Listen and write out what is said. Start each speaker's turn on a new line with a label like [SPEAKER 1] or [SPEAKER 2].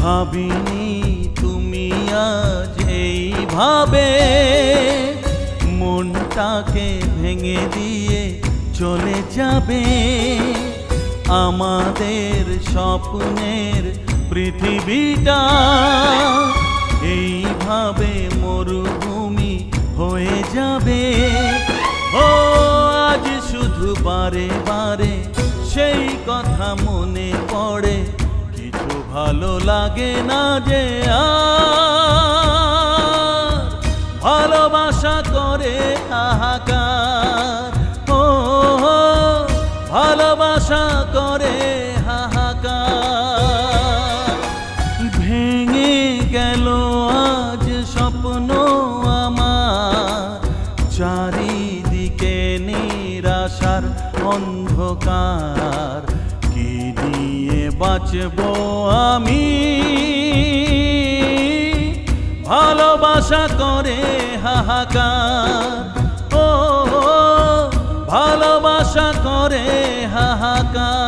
[SPEAKER 1] ভাবিনি তুমি আজ এইভাবে মনটাকে ভেঙে দিয়ে চলে যাবে। আমাদের স্বপ্নের পৃথিবীটা এইভাবে মরুভূমি হয়ে যাবে। ও আজ শুধু বারে বারে সেই কথা মনে পড়ে, কিছু ভালো লাগে না যে আর ভালোবাসা করে হাহাকার। ও ভালোবাসা করে হাহাকার। ভেঙে গেল আজ স্বপ্ন আমার, চারিদিকে নিরাশার অন্ধকার। কি নিয়ে বাঁচবো আমি? ভালোবাসা করে হাহাকার। ও ভালোবাসা করে হাহাকার।